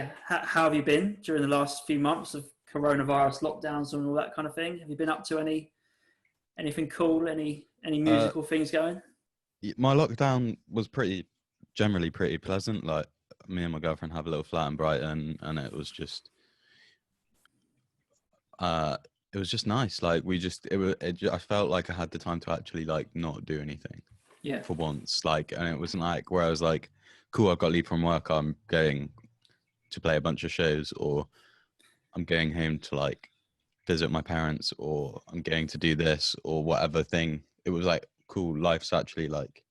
How have you been during the last few months of coronavirus lockdowns and all that kind of thing? Have you been up to anything cool? Any Uh, musical things going? my lockdown was generally pretty pleasant. Like me and my girlfriend have a little flat in Brighton, and uh, it was just nice. Like I felt like I had the time to actually like not do anything Yeah, for once. Like, and it wasn't like where I was like, cool, I've got leave from work. I'm going to play a bunch of shows, or I'm going home to like visit my parents, or I'm going to do this or whatever thing. It was like, cool, life's actually like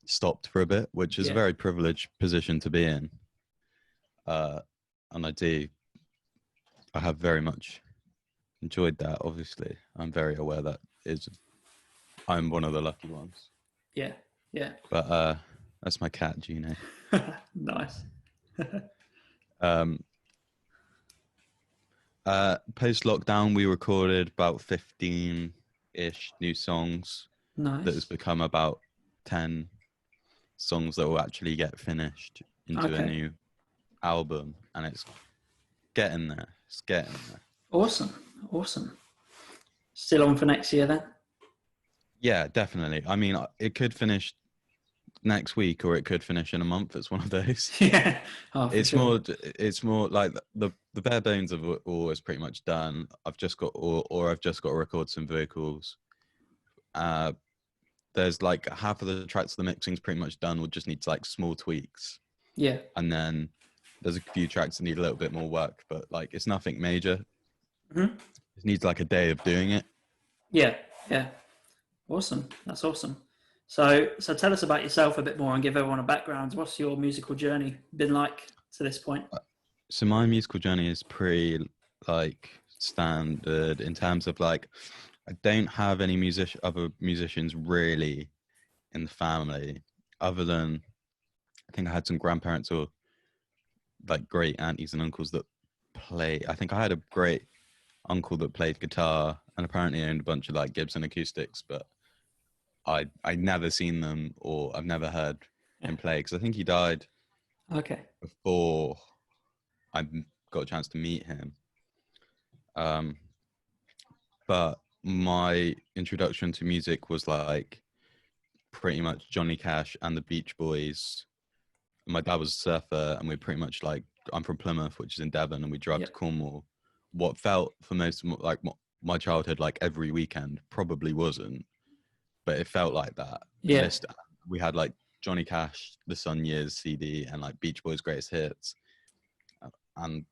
stopped for a bit, which is a yeah, very privileged position to be in. Uh, and I have very much enjoyed that. Obviously, I'm very aware that is I'm one of the lucky ones. yeah, yeah. But that's my cat, Gino. Nice. Um, Post lockdown, we recorded about 15-ish new songs. That has Nice. become about 10 songs that will actually get finished into a Okay. new album, and it's getting there. It's getting there. Awesome. Awesome. Still on for next year then? Yeah, definitely. I mean, it could finish next week, or it could finish in a month. It's one of those. Yeah. Oh, for It's sure. more. It's more like the bare bones of it all is pretty much done. I've just got, or I've just got to record some vocals. Uh, there's like half of the tracks of the mixing's pretty much done. We'll just need to like small tweaks, Yeah. and then there's a few tracks that need a little bit more work, but like it's nothing major. hmm It needs like a day of doing it. Yeah. Yeah. Awesome. That's awesome. So tell us about yourself a bit more and give everyone a background. What's your musical journey been like to this point? So my musical journey is pretty like standard in terms of like I don't have any other musicians really in the family, other than I think I had some grandparents or like great aunties and uncles that play. I think I had a great uncle that played guitar and apparently owned a bunch of like Gibson acoustics, but I'd never seen them, or I've never heard him play, because I think he died Okay. before I got a chance to meet him. Um, but my introduction to music was like pretty much Johnny Cash and the Beach Boys. My dad was a surfer, and we pretty much like, I'm from Plymouth, which is in Devon, and we drove Yeah. to Cornwall. What felt for most of like my childhood like every weekend probably wasn't, but it felt like that. Yeah. We had like Johnny Cash, the Sun Years CD, and like Beach Boys' greatest hits, and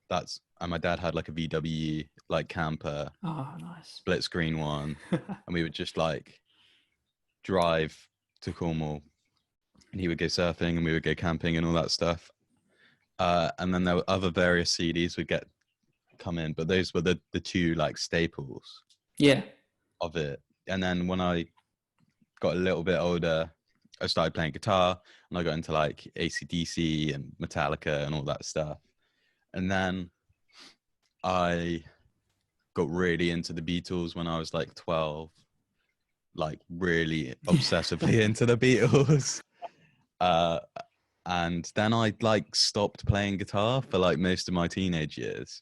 my dad had like a VW like camper, Oh, nice. split screen one, and we would just like drive to Cornwall, and he would go surfing and we would go camping and all that stuff. And then there were other various CDs would come in, but those were the two like staples Yeah. of it. And then when I got a little bit older, I started playing guitar, and I got into like AC/DC and Metallica and all that stuff. And then I got really into the Beatles when I was like 12, like really obsessively into the Beatles. Uh, and then I like stopped playing guitar for like most of my teenage years,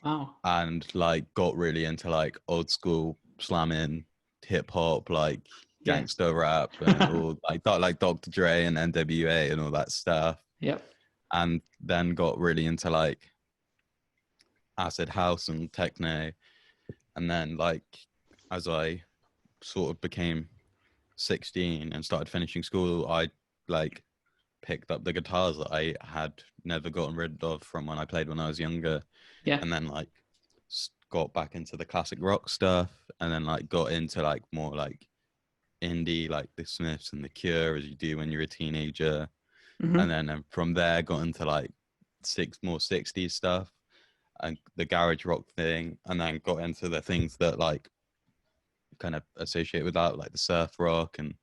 Oh. and like got really into like old school slamming, hip hop, like Yeah. gangster rap, and all like Dr. Dre and NWA and all that stuff. Yep. And then got really into like acid house and techno. And then like as I sort of became 16 and started finishing school, I like picked up the guitars that I had never gotten rid of from when I played when I was younger, Yeah. and then like got back into the classic rock stuff, and then like got into like more like indie, like the Smiths and the Cure, as you do when you're a teenager. And hmm then from there got into like more 60s stuff and the garage rock thing, and then got into the things that like kind of associate with that, like the surf rock. And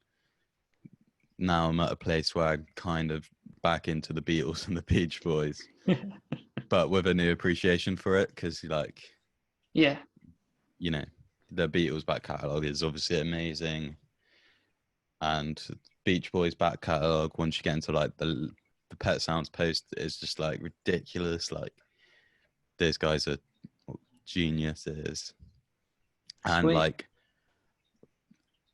now I'm at a place where I'm kind of back into the Beatles and the Beach Boys, but with a new appreciation for it, because like, Yeah. you know, the Beatles back catalogue is obviously amazing, and Beach Boys back catalogue, once you get into like the the Pet Sounds post is just like ridiculous. Like those guys are geniuses. And Sweet. like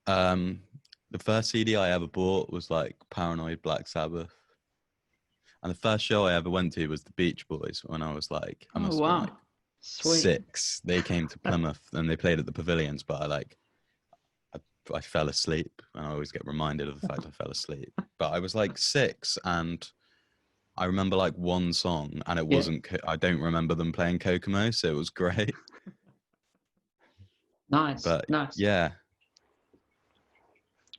the first CD I ever bought was like Paranoid Black Sabbath. And the first show I ever went to was the Beach Boys when I was like, I Oh must have been wow. like Sweet. 6. They came to Plymouth and they played at the Pavilions, but I fell asleep, and I always get reminded of the fact I fell asleep. But I was like 6, and I remember like one song, and it Yeah. wasn't. I don't remember them playing Kokomo, so it was great. Nice. But Nice. yeah,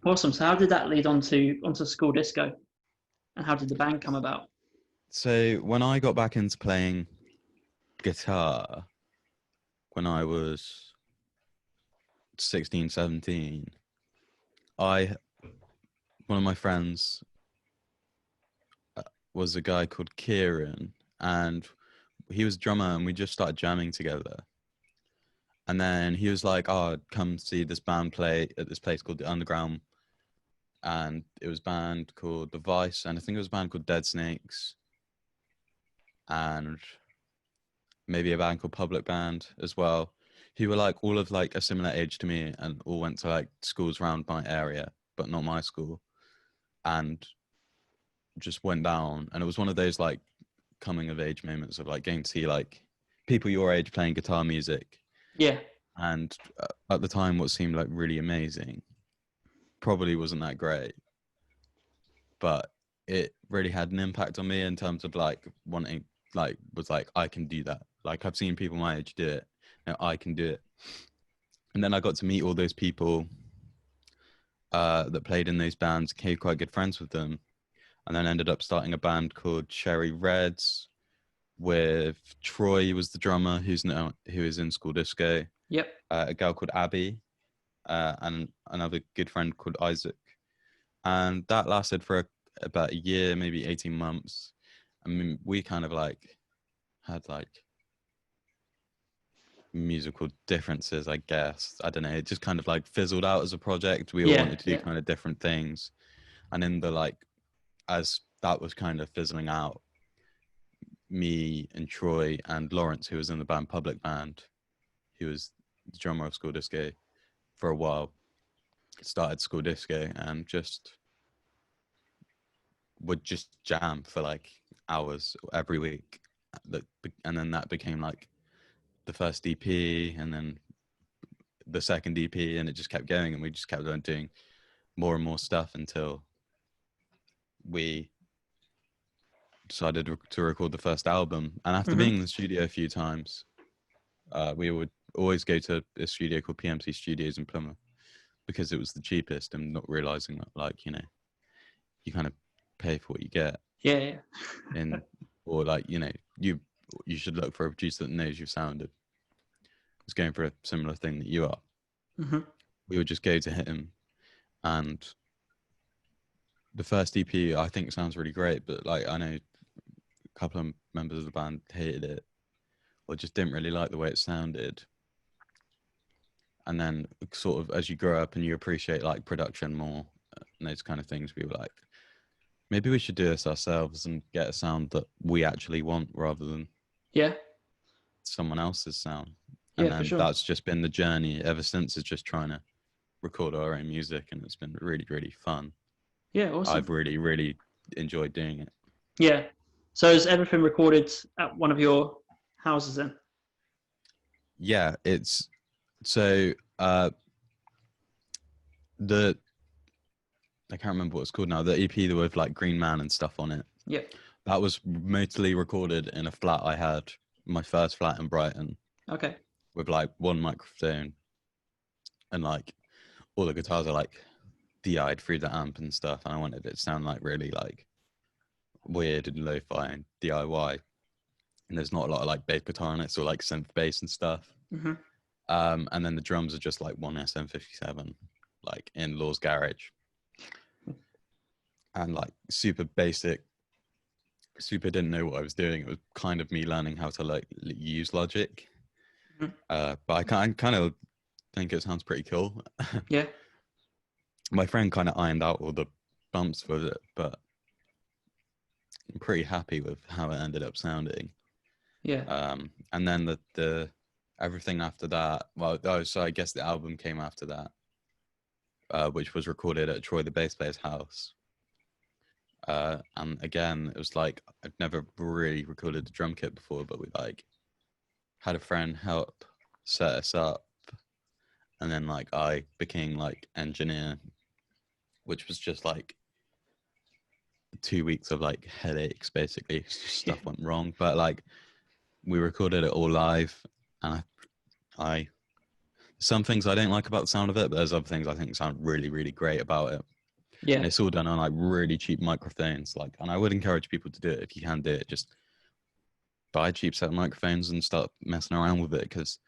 Awesome. So how did that lead onto school disco? And how did the band come about? so when I got back into playing guitar when I was 16, 17, one of my friends was a guy called Kieran, and he was a drummer, and we just started jamming together. And then he was like, "Oh, come see this band play at this place called the Underground." And it was a band called The Vice, and I think it was a band called Dead Snakes, and maybe a band called Public Band as well, who were like all of like a similar age to me, and all went to like schools around my area, but not my school, and just went down. And it was one of those like coming of age moments of like getting to see like people your age playing guitar music. Yeah. And at the time, what seemed like really amazing probably wasn't that great, but it really had an impact on me in terms of like wanting, like, was like, I can do that. Like, I've seen people my age do it, and I can do it. And then I got to meet all those people that played in those bands, became quite good friends with them, and then ended up starting a band called Cherry Reds with Troy, who was the drummer, who is in School Disco. Yep. A girl called Abby, and another good friend called Isaac. And that lasted for about a year, maybe 18 months. I mean, we kind of like had like musical differences, I guess. I don't know. It just kind of like fizzled out as a project. We all wanted to do kind of different things. And in the like, as that was kind of fizzling out, me and Troy and Lawrence, who was in the band Public Band, who was the drummer of School Disco for a while, started School Disco and just would just jam for like hours every week. And then that became like the first EP, and then the second EP, and it just kept going, and we just kept on doing more and more stuff until we decided to record the first album. And after being in the studio a few times, we would always go to a studio called PMC Studios in Plymouth because it was the cheapest, and not realizing that, like, you know, you kind of pay for what you get. Yeah. Or like, you know, you should look for a producer that knows your sound, is going for a similar thing that you are. We would just go to him, and the first EP I think sounds really great, but like I know a couple of members of the band hated it or just didn't really like the way it sounded. And then sort of as you grow up and you appreciate like production more and those kind of things, we were like, maybe we should do this ourselves and get a sound that we actually want rather than someone else's sound. And then that's just been the journey ever since, is just trying to record our own music, and it's been really, really fun. Yeah, awesome. I've really, really enjoyed doing it. Yeah. So is everything recorded at one of your houses then? Yeah, it's so I can't remember what it's called now. The EP with like Green Man and stuff on it. Yeah. That was mostly recorded in a flat I had, my first flat in Brighton. Okay. With like one microphone, and like all the guitars are like DI'd through the amp and stuff, and I wanted it to sound like really like weird and lo-fi and DIY. And there's not a lot of like bass guitar on it, so like synth bass and stuff. And then the drums are just like one SM57, like in Law's garage, and like super basic. Super didn't know what I was doing. It was kind of me learning how to like use Logic. But I kind of think it sounds pretty cool. Yeah. My friend kind of ironed out all the bumps with it, but pretty happy with how it ended up sounding. Yeah. And then the everything after that, so I guess the album came after that, which was recorded at Troy the bass player's house. And again, it was like I'd never really recorded a drum kit before, but we like had a friend help set us up, and then like I became like engineer, which was just like 2 weeks of like headaches. Basically, stuff went wrong, but like we recorded it all live, and I some things I don't like about the sound of it, but there's other things I think sound really, really great about it. Yeah. And it's all done on like really cheap microphones. Like, and I would encourage people to do it if you can do it. Just buy cheap set of microphones and start messing around with it, because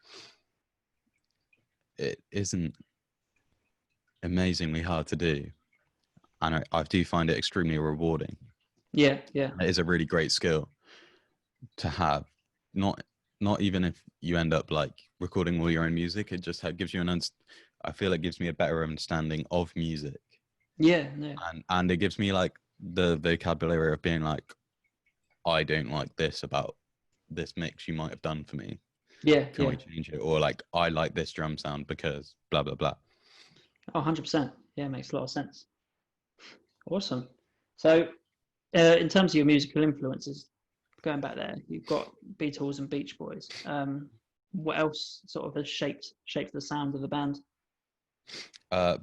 it isn't amazingly hard to do, and I do find it extremely rewarding. Yeah. Yeah. It is a really great skill to have. Not even if you end up like recording all your own music, it just gives you I feel it gives me a better understanding of music. Yeah. Yeah. And it gives me like the vocabulary of being like, I don't like this about this mix you might have done for me. Yeah. Can we change it? Or like, I like this drum sound because blah blah blah. Oh, 100%. Yeah, makes a lot of sense. Awesome. So, in terms of your musical influences, going back there, you've got Beatles and Beach Boys. What else sort of has shaped the sound of the band?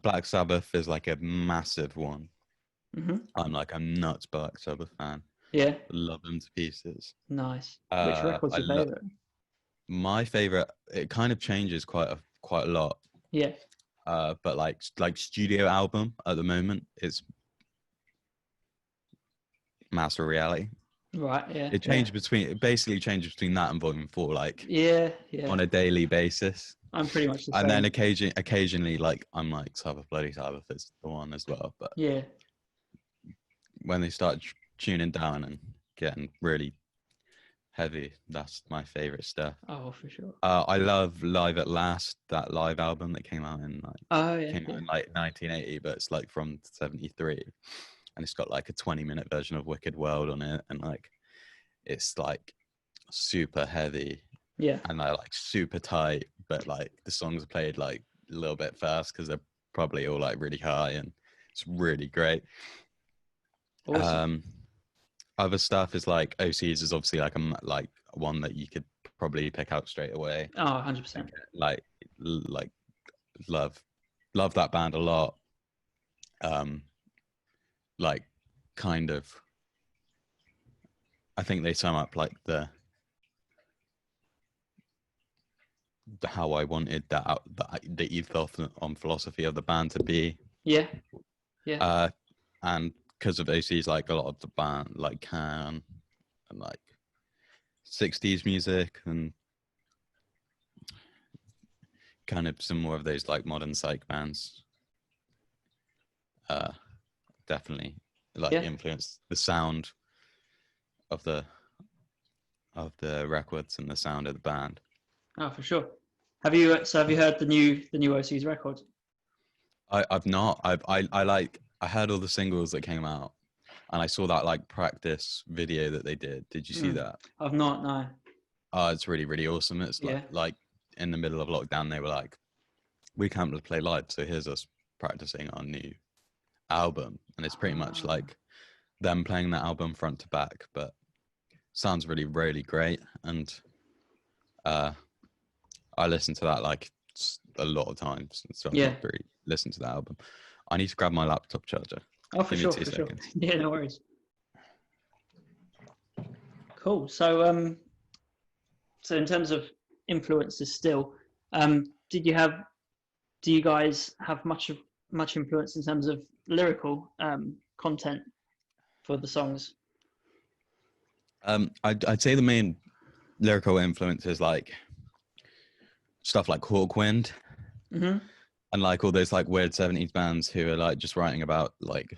Black Sabbath is like a massive one. Mm-hmm. I'm like a nuts Black Sabbath fan. Yeah. Love them to pieces. Nice. Which record's your favorite? My favorite, it kind of changes quite a lot. Yeah. But like studio album at the moment is Master Reality. Right. Yeah. It basically changes between that and Volume 4, like Yeah. on a daily basis. I'm pretty much the same. And then occasionally, like I'm like Sabbath is the one as well. But yeah, when they start tuning down and getting really heavy, that's my favorite stuff. oh for sure. I love Live at Last, that live album that came out in like 1980, but it's like from 73, and it's got like a 20-minute version of Wicked World on it, and like it's like super heavy, and they're like super tight, but like the songs are played like a little bit fast because they're probably all like really high, and it's really great. Awesome. Other stuff is like OCs is obviously like one that you could probably pick out straight away. Oh, 100%. Like love that band a lot. Like kind of, I think they sum up like the how I wanted the ethos on philosophy of the band to be. Yeah. And because of OCs, like a lot of the band like Can and like 60s music and kind of some more of those like modern psych bands definitely like influenced the sound of the records and the sound of the band. Oh, for sure. Have you heard the new OCs record? I've not. I heard all the singles that came out, and I saw that like practice video that they did. Did you see that? I've not, no. Oh, it's really, really awesome. It's like in the middle of lockdown, they were like, we can't play live, so here's us practicing our new album, and it's pretty much like them playing that album front to back, but sounds really, really great. And I listened to that like a lot of times, so I've not really listened to that album. I need to grab my laptop charger. Oh, for sure, for sure. Yeah, no worries. Cool. So, so in terms of influences, still, do you guys have much influence in terms of lyrical content for the songs? I'd say the main lyrical influence is like stuff like Hawkwind. Mm-hmm. And like all those like weird 70s bands who are like just writing about like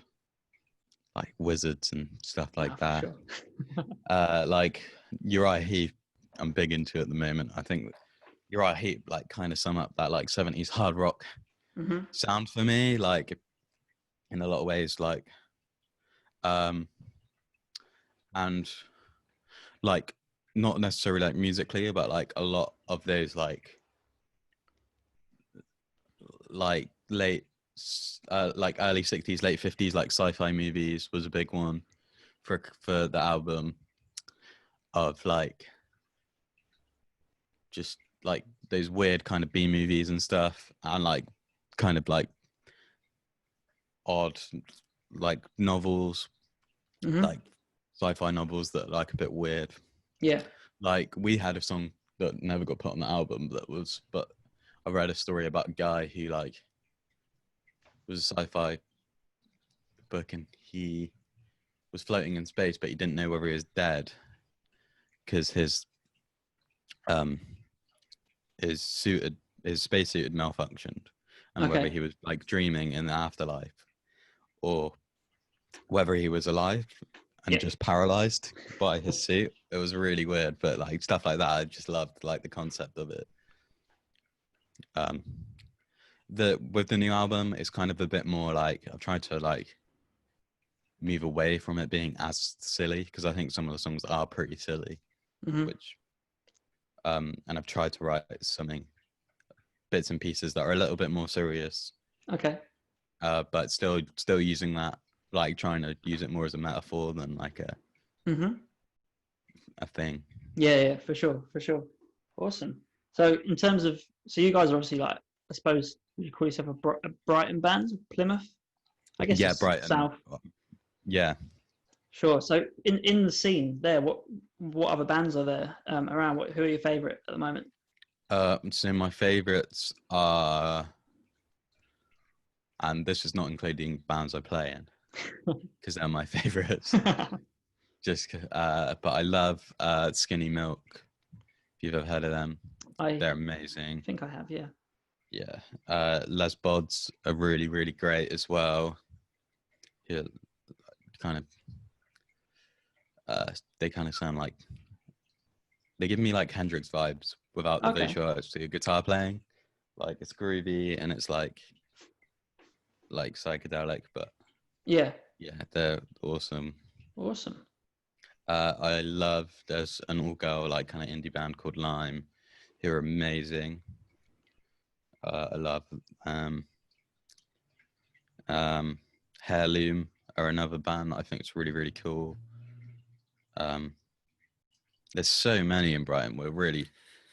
wizards and stuff like that. Sure. Like Uriah Heep, I'm big into at the moment. I think Uriah Heep like kind of sum up that like 70s hard rock sound for me, like in a lot of ways. Like and like not necessarily like musically, but like a lot of those like late like early 60s, late 50s like sci-fi movies was a big one for the album, of like just like those weird kind of B movies and stuff, and like kind of like odd like novels, Mm-hmm. like sci-fi novels that are like a bit weird. Yeah. Like we had a song that never got put on the album but I read a story about a guy who like was a sci-fi book, and he was floating in space, but he didn't know whether he was dead because um his spacesuit had malfunctioned, and whether Okay. he was like dreaming in the afterlife or whether he was alive and Yeah. just paralyzed by his suit. It was really weird, but like stuff like that, I just loved like the concept of it. With the new album, it's kind of a bit more like I've tried to like move away from it being as silly, because I think some of the songs are pretty silly, Mm-hmm. which and I've tried to write something, bits and pieces that are a little bit more serious, Okay. but still using that, like trying to use it more as a metaphor than like Mm-hmm. a thing. Yeah, for sure, for sure. Awesome. So in terms of, so you guys are obviously like, I suppose you call yourself a Brighton band, Plymouth. I guess Yeah, it's Brighton. south. Yeah. Sure. So in the scene there, what other bands are there around? Who are your favourite at the moment? So my favorites are, and this is not including bands I play in, because they're my favorites. But I love Skinny Milk. If you've ever heard of them, they're I amazing. think I have, yeah. Yeah. Les Bods are really, really great as well. Yeah, kind of. They kind of sound like, they give me like Hendrix vibes without the Okay. visual guitar playing. Like it's groovy and it's like psychedelic, but Yeah. yeah, they're awesome. Awesome. I love, there's an all-girl like kind of indie band called Lime, who are amazing. I love Heirloom are another band that I think is really, really cool. There's so many in Brighton. We're really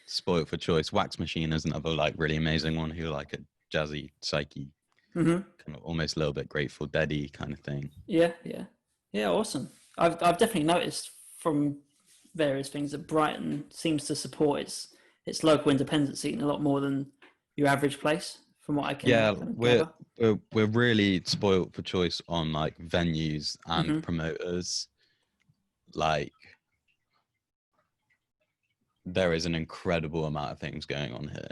spoiled for choice. Wax Machine is another like really amazing one, who like a jazzy, psyche, Mm-hmm. kind of almost a little bit Grateful Dead-y kind of thing. Yeah. Awesome. I've definitely noticed from various things that Brighton seems to support its local independent scene a lot more than your average place, from what I can Yeah, kind of we're gather. we're really spoiled for choice on like venues and Mm-hmm. promoters. Like there is an incredible amount of things going on here,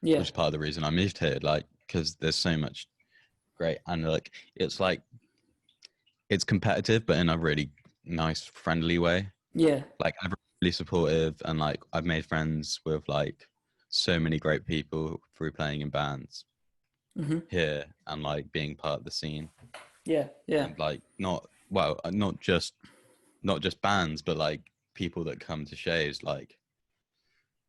Yeah. which is part of the reason I moved here. Like because there's so much great, and like it's competitive, but in a really nice, friendly way. Yeah. Like everyone's really supportive, and like I've made friends with like so many great people through playing in bands Mm-hmm. here and like being part of the scene. Yeah. And like not just bands, but like people that come to shows. Like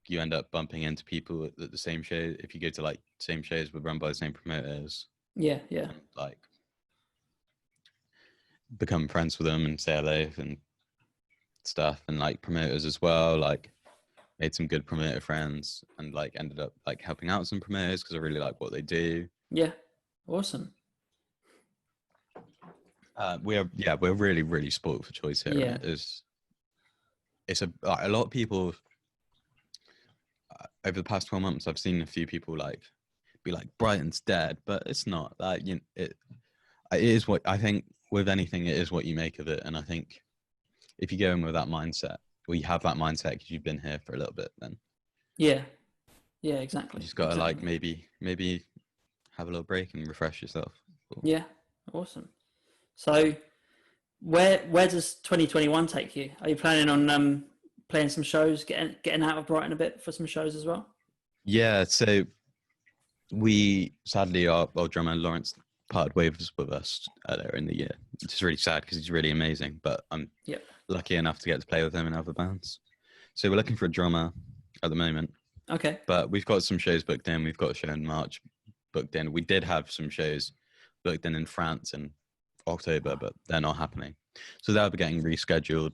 you end up bumping into people at the same show if you go to like same shows but run by the same promoters, Yeah. and like become friends with them and say hello and stuff, and like promoters as well, like made some good promoter friends, and like ended up like helping out some promoters because I really like what they do. Yeah. Awesome. We're really, really spoiled for choice here, Yeah. and it's a lot of people over the past 12 months. I've seen a few people like be like Brighton's dead, but it's not. Like it is what I think. With anything, it is what you make of it, and I think if you go in with that mindset, or you have that mindset because you've been here for a little bit, then Yeah. Exactly. you just gotta like maybe have a little break and refresh yourself. Cool. Yeah. Awesome. So where does 2021 take you? Are you planning on playing some shows, getting out of Brighton a bit for some shows as well? Yeah, so we sadly our drummer Lawrence parted ways with us earlier in the year, which is really sad because he's really amazing. But I'm lucky enough to get to play with him in other bands. So we're looking for a drummer at the moment. Okay. But we've got some shows booked in. We've got a show in March booked in. We did have some shows booked in France in October, but they're not happening. So they'll be getting rescheduled.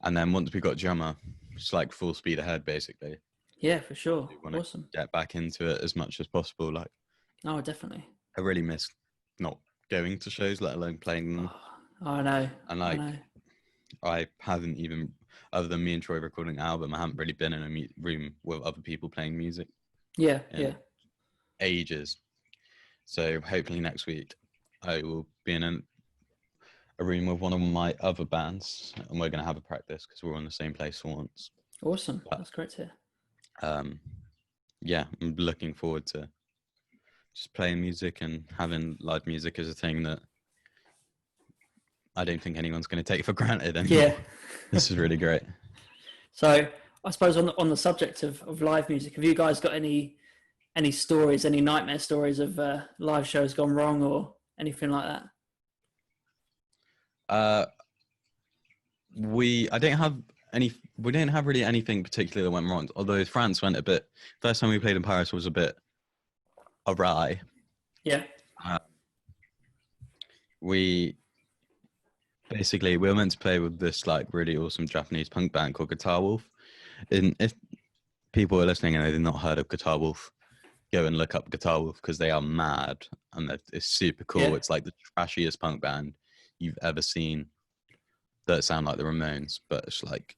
And then once we got drummer, it's like full speed ahead, basically. Yeah, for sure. We want Awesome. to get back into it as much as possible. Like, Oh, definitely. I really miss not going to shows, let alone playing them. Oh, I know. And like, I haven't even, other than me and Troy recording an album, I haven't really been in a room with other people playing music. Yeah. Ages. So hopefully next week I will be in a room with one of my other bands, and we're going to have a practice because we're in the same place for once. Awesome. That's great to hear. Yeah, I'm looking forward to just playing music and having live music as a thing that I don't think anyone's going to take for granted anymore. Yeah. This is really great. So I suppose on the subject of live music, have you guys got any stories, any nightmare stories of live shows gone wrong or anything like that? We didn't have really anything particular that went wrong, although France went a bit. First time we played in Paris was a bit awry. Yeah. We were meant to play with this like really awesome Japanese punk band called Guitar Wolf. And if people are listening and they've not heard of Guitar Wolf, go and look up Guitar Wolf because they are mad and it's super cool. Yeah. It's like the trashiest punk band you've ever seen that sound like the Ramones, but it's like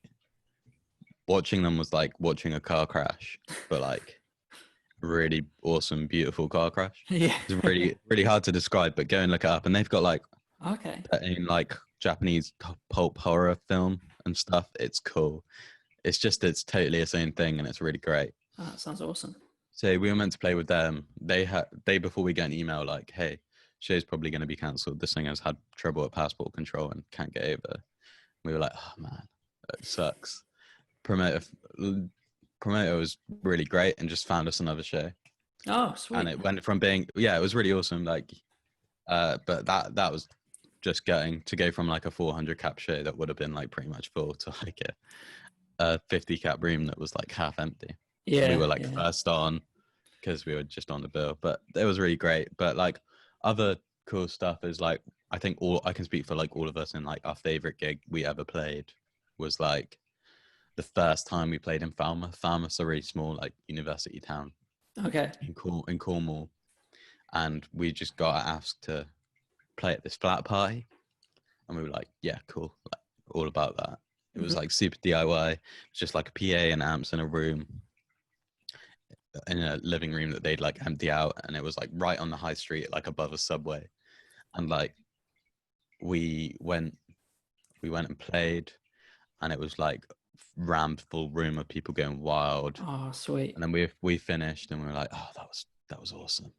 watching them was like watching a car crash, but like really awesome, beautiful car crash. Yeah. It's really, really hard to describe, but go and look it up. And they've got like, in like Japanese pulp horror film and stuff. It's cool. It's totally its own thing and it's really great. Oh, that sounds awesome. So we were meant to play with them. They before we get an email like, hey, show's probably going to be cancelled. The singer's had trouble at passport control and can't get over. We were like, oh man, that sucks. Promoter was really great and just found us another show. Oh, sweet. And it went from being, it was really awesome. Like, but that was just to go from like a 400 cap show that would have been like pretty much full to like a 50 cap room that was like half empty. Yeah. We were like first on because we were just on the bill, but it was really great. But like other cool stuff is like, I think I can speak for like all of us, and like our favorite gig we ever played was like the first time we played in Falmouth. Falmouth's a really small like university town. Okay. In Cornwall, and we just got asked to play at this flat party, and we were like, yeah, cool, like, all about that. It was like super DIY. It's just like a PA and amps in a room, in a living room that they'd like empty out, and it was like right on the high street, like above a subway, and like we went and played, and it was like rammed full room of people going wild. Oh, sweet. And then we finished and we were like, oh, that was awesome.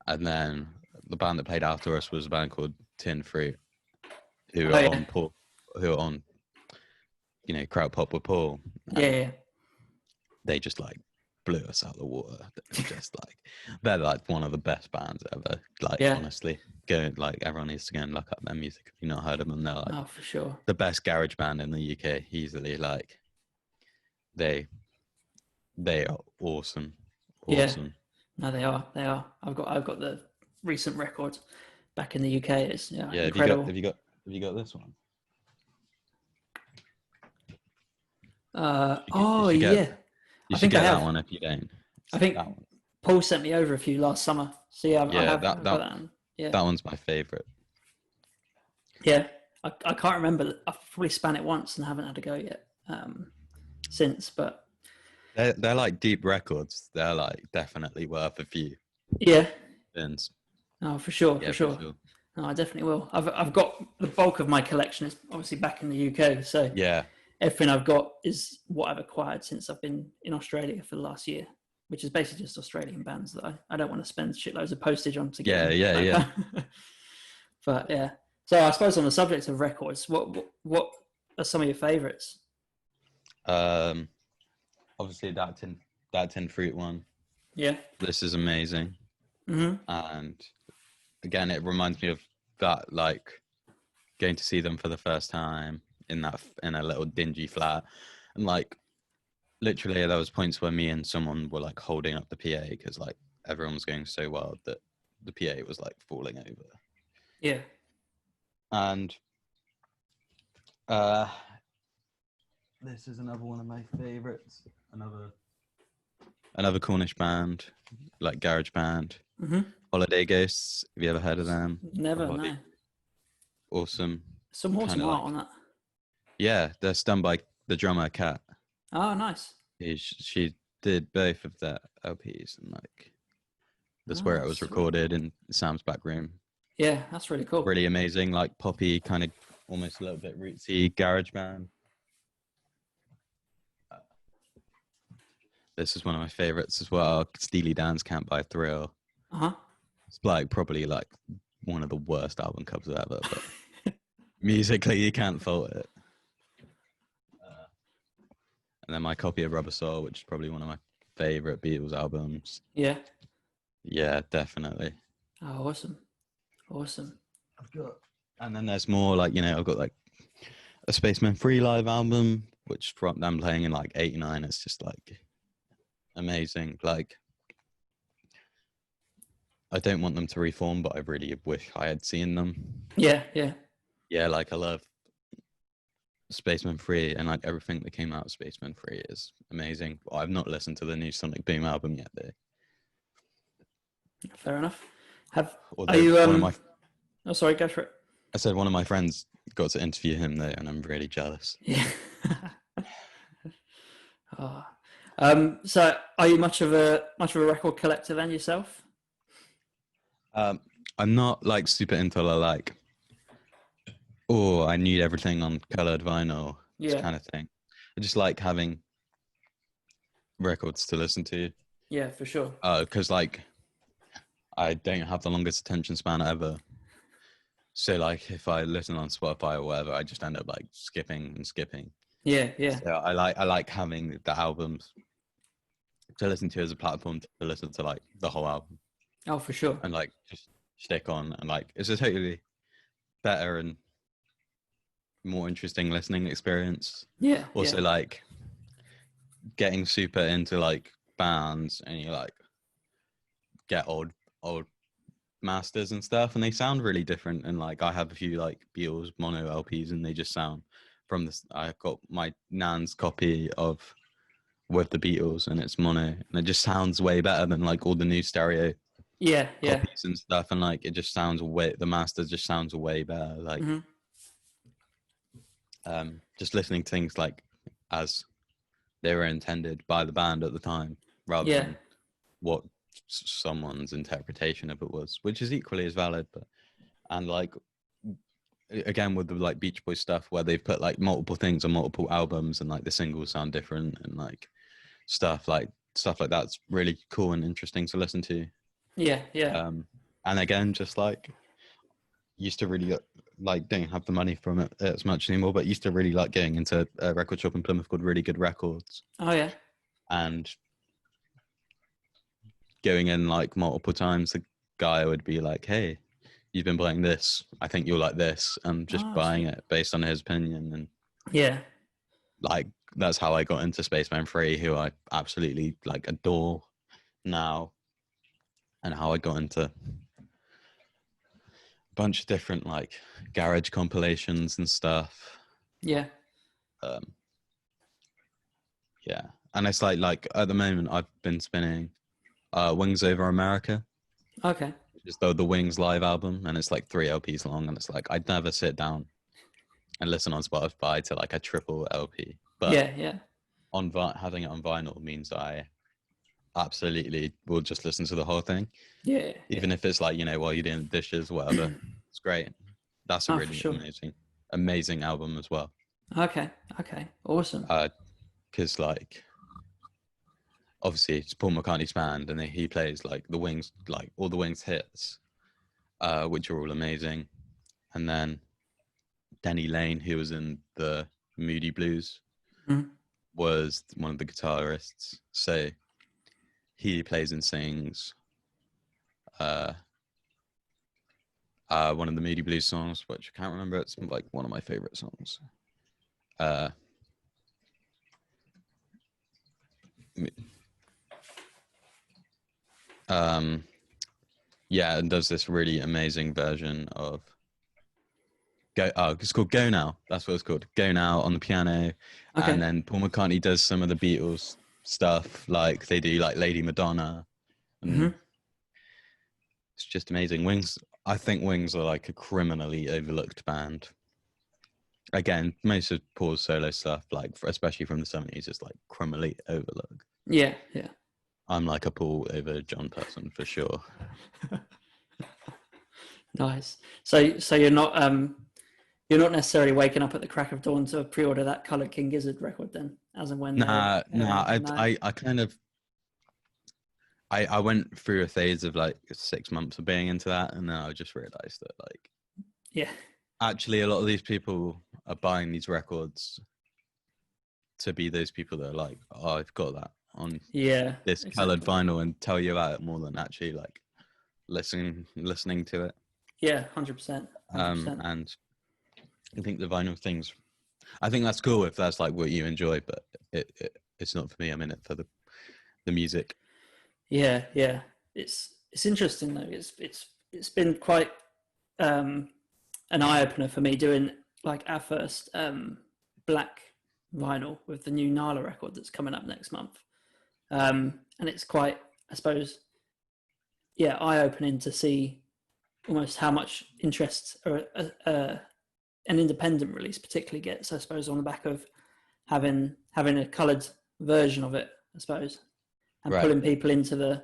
And then the band that played after us was a band called Tin Fruit, who are on Kraut Pop with Paul. Yeah. They just like blew us out of the water. Just like they're like one of the best bands ever. Like honestly, everyone needs to go and look up their music if you've not heard of them. They're like for sure the best garage band in the UK easily. Like they are awesome. Yeah. No, they are. I've got the recent record back in the UK. It's incredible. Have you got this one? You should get that one if you don't. I think Paul sent me over a few last summer. So yeah, I have got that one. Yeah. That one's my favourite. Yeah. I can't remember. I've probably span it once and haven't had a go yet since, but they're like deep records. They're like definitely worth a few. Yeah. Spins. Oh, for sure. No, I definitely will. I've got the bulk of my collection is obviously back in the UK. So yeah. Everything I've got is what I've acquired since I've been in Australia for the last year, which is basically just Australian bands that I don't want to spend shitloads of postage on to get. Yeah. But yeah. So I suppose on the subject of records, what are some of your favourites? Obviously that Tin Fruit one. Yeah. This is amazing. Mm-hmm. And again, it reminds me of that like going to see them for the first time in a little dingy flat, and like literally there was points where me and someone were like holding up the PA because like everyone was going so wild that the PA was like falling over. Yeah. And this is another one of my favorites. Another Cornish band, like garage band. Mm-hmm. Holiday Ghosts. Have you ever heard of them? Never, no. Awesome. Some awesome art like, on that. Yeah, they're done by the drummer Kat. Oh, nice. She did both of their LPs, and like that's where it was sweet. recorded in Sam's back room. Yeah, that's really cool. Really amazing, like poppy, kind of almost a little bit rootsy garage band. This is one of my favorites as well. Steely Dan's Can't Buy a Thrill. It's like probably like one of the worst album covers ever, but musically you can't fault it. And then my copy of Rubber Soul, which is probably one of my favorite Beatles albums. Yeah. Yeah, definitely. Oh, awesome. And then there's more like, you know, I've got like a Spaceman 3 live album, which from them playing in like 89. It's just like amazing. Like, I don't want them to reform, but I really wish I had seen them. Yeah. Yeah, like I love Spaceman 3, and like everything that came out of Spaceman 3 is amazing. I've not listened to the new Sonic Boom album yet, though. Fair enough. Although Are you one of my... Oh, sorry, go for it. I said one of my friends got to interview him though, and I'm really jealous. Yeah. So are you much of a record collector then yourself? I'm not like super into the like, oh, I need everything on colored vinyl, this kind of thing. I just like having records to listen to. Yeah, for sure. Because like I don't have the longest attention span ever. So like if I listen on Spotify or whatever, I just end up like skipping. Yeah. So I like having the albums to listen to as a platform to listen to like the whole album. Oh, for sure. And like just stick on, and like it's a totally better and more interesting listening experience. Yeah. Also like getting super into like bands, and you like get old masters and stuff, and they sound really different. And like I have a few like Beatles mono LPs, and they just sound from this. I've got my nan's copy of with the Beatles, and it's mono, and it just sounds way better than like all the new stereo copies and stuff. And like it just sounds the master just sounds way better. Like just listening to things like as they were intended by the band at the time, rather than what someone's interpretation of it was, which is equally as valid. But and like again with the like Beach Boys stuff, where they've put like multiple things on multiple albums, and like the singles sound different, and like stuff like that's really cool and interesting to listen to. And again, just like used to really like don't have the money from it as much anymore, but used to really like going into a record shop in Plymouth called Really Good Records. And going in like multiple times, the guy would be like, hey, you've been playing this, I think you'll like this, and just buying it based on his opinion. And like that's how I got into Spaceman 3, who I absolutely like adore now, and how I got into a bunch of different like garage compilations and stuff. And it's like at the moment I've been spinning Wings Over America, which is the Wings live album, and it's like 3 LPs long, and it's like I'd never sit down and listen on Spotify to like a triple LP, but having it on vinyl means I absolutely will just listen to the whole thing, even if it's like, you know, while you're doing the dishes, whatever. It's great. That's a really amazing album as well. Awesome. Because like obviously it's Paul McCartney's band, and he plays like the Wings, like all the Wings hits, which are all amazing. And then Denny Lane, who was in the Moody Blues, was one of the guitarists. So he plays and sings one of the Moody Blues songs, which I can't remember. It's like one of my favorite songs. Yeah, and does this really amazing version of Go. Oh, it's called Go Now. That's what it's called. Go Now on the piano. Okay. And then Paul McCartney does some of the Beatles stuff, like they do like Lady Madonna. And it's just amazing. Wings, I think Wings are like a criminally overlooked band. Again, most of Paul's solo stuff, like especially from the 70s, is like criminally overlooked. Yeah. I'm like a Paul over John person for sure. Nice. So you're not necessarily waking up at the crack of dawn to pre-order that Coloured King Gizzard record then, as and when. Nah. I kind of I went through a phase of like 6 months of being into that, and then I just realized that like, yeah, actually a lot of these people are buying these records to be those people that are like, oh, I've got that on this coloured vinyl, and tell you about it more than actually like listening to it. Yeah, 100%. And I think the vinyl things, I think that's cool if that's like what you enjoy, but it's not for me. I'm in it for the music. Yeah. It's interesting though. It's been quite an eye opener for me doing like our first black vinyl with the new Nala record that's coming up next month, and it's quite, I suppose, eye opening to see almost how much interest an independent release particularly gets, I suppose, on the back of having a coloured version of it, I suppose, and pulling people into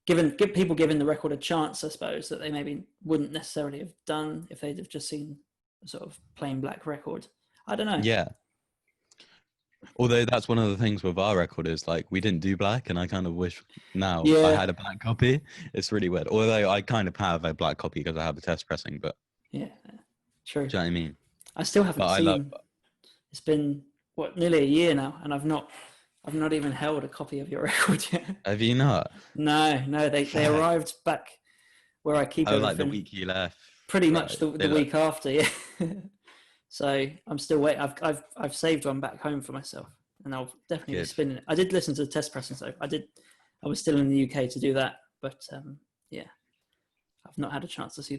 giving the record a chance, I suppose, that they maybe wouldn't necessarily have done if they'd have just seen a sort of plain black record. I don't know. Yeah. Although that's one of the things with our record is like we didn't do black, and I kind of wish now I had a black copy. It's really weird. Although I kind of have a black copy because I have the test pressing, but yeah, true. Do you know what I mean? I still haven't seen. It's been nearly a year now, and I've not even held a copy of your record yet. Have you not? No. They arrived back where I keep everything. Like the week you left. Pretty much the week after, yeah. So I'm still waiting. I've saved one back home for myself, and I'll definitely be spinning it. I did listen to the test pressing, so I was still in the UK to do that, but I've not had a chance to see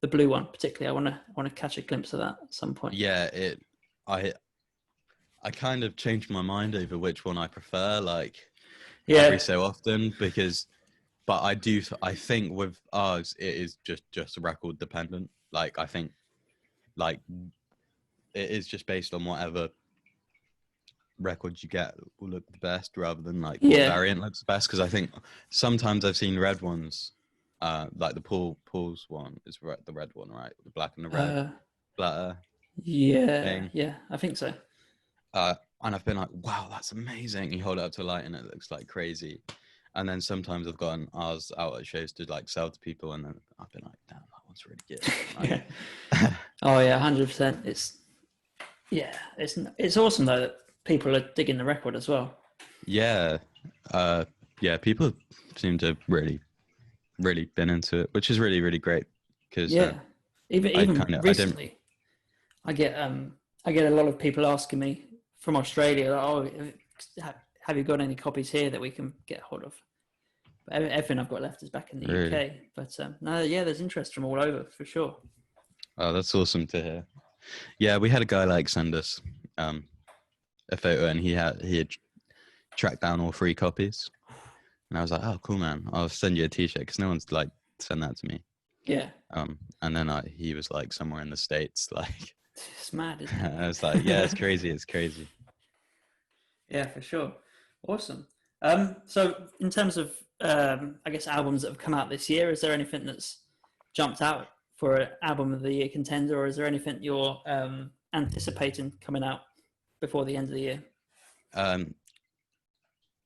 the blue one particularly. I want to catch a glimpse of that at some point. Yeah, I kind of changed my mind over which one I prefer, like every so often, but I think with ours it is just record dependent. Like I think like it is just based on whatever records you get will look the best rather than like what variant looks the best. Because I think sometimes I've seen red ones, like the Paul's one is the red one, right? The black and the red splatter. Yeah, I think so. And I've been like, wow, that's amazing. You hold it up to light and it looks like crazy. And then sometimes I've gotten ours out at shows to like sell to people, and then I've been like, damn, that one's really good. Like, oh yeah, 100%. It's awesome though that people are digging the record as well. Yeah, people seem to really been into it, which is really, really great. Because even recently, I get a lot of people asking me from Australia, like, oh, have you got any copies here that we can get hold of? But everything I've got left is back in the UK. But there's interest from all over for sure. Oh, that's awesome to hear. Yeah, we had a guy like send us a photo, and he had tracked down all 3 copies, and I was like, oh, cool, man, I'll send you a T-shirt, because no one's like sent that to me. Yeah. And then he was like somewhere in the States, like. It's mad, isn't it? I was like, yeah, it's crazy. Yeah, for sure. Awesome. So in terms of, I guess, albums that have come out this year, is there anything that's jumped out for an album of the year contender, or is there anything you're anticipating coming out before the end of the year?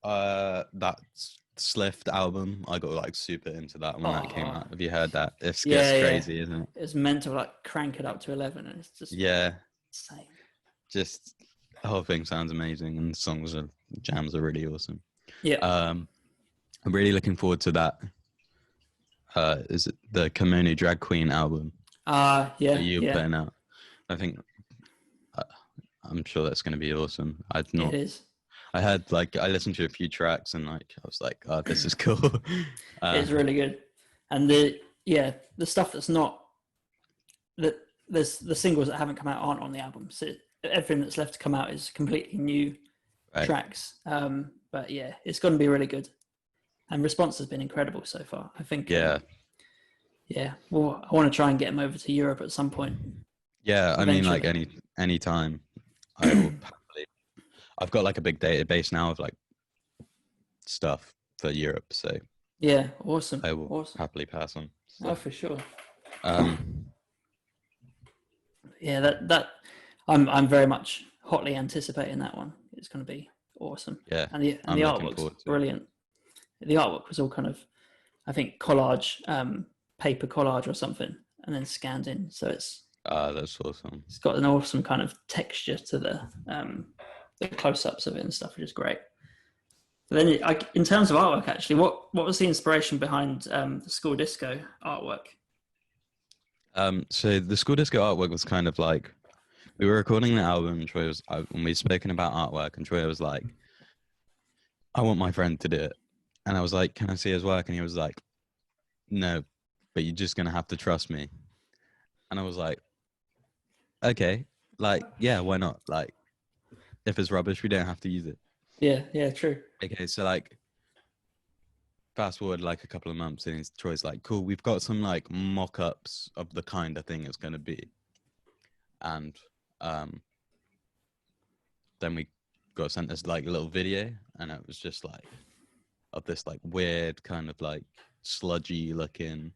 That Slift album, I got like super into that when that came out. Have you heard that? It's crazy, isn't it? It's meant to like crank it up to 11, and it's just insane. Just the whole thing sounds amazing, and the jams are really awesome. Yeah. I'm really looking forward to that. is it the Kimono Drag Queen album Yeah, that you're yeah, putting out? I think uh, I'm sure that's going to be awesome. it is. I heard like I listened to a few tracks and like I was like, oh, this is cool. It's really good. And the stuff that's not that there's the singles that haven't come out aren't on the album. So everything that's left to come out is completely new tracks. But yeah, it's going to be really good. And response has been incredible so far. I think. Yeah. Well, I want to try and get them over to Europe at some point. Yeah, I mean, like Eventually. any time, I will happily. I've got like a big database now of like stuff for Europe, so Yeah, awesome. I will happily pass on. Oh, for sure. Yeah, that I'm very much hotly anticipating that one. It's going to be awesome. Yeah, and the artwork's brilliant. The artwork was all kind of, I think, collage, paper collage or something, and then scanned in. So that's awesome. It's got an awesome kind of texture to the close-ups of it and stuff, which is great. But then, in terms of artwork, actually, what was the inspiration behind the school disco artwork? So the school disco artwork was kind of like, we were recording the album, and Troy was, when we'd spoken about artwork, and Troy was like, I want my friend to do it. And I was like, can I see his work? And he was like, no, but you're just going to have to trust me. And I was like, okay, like, yeah, why not? Like, if it's rubbish, we don't have to use it. Yeah, true. Okay, so like, fast forward like a couple of months, and Troy's like, cool, we've got some like mock-ups of the kind of thing it's going to be. And then we got sent this like little video, and it was just like, of this like weird kind of like sludgy looking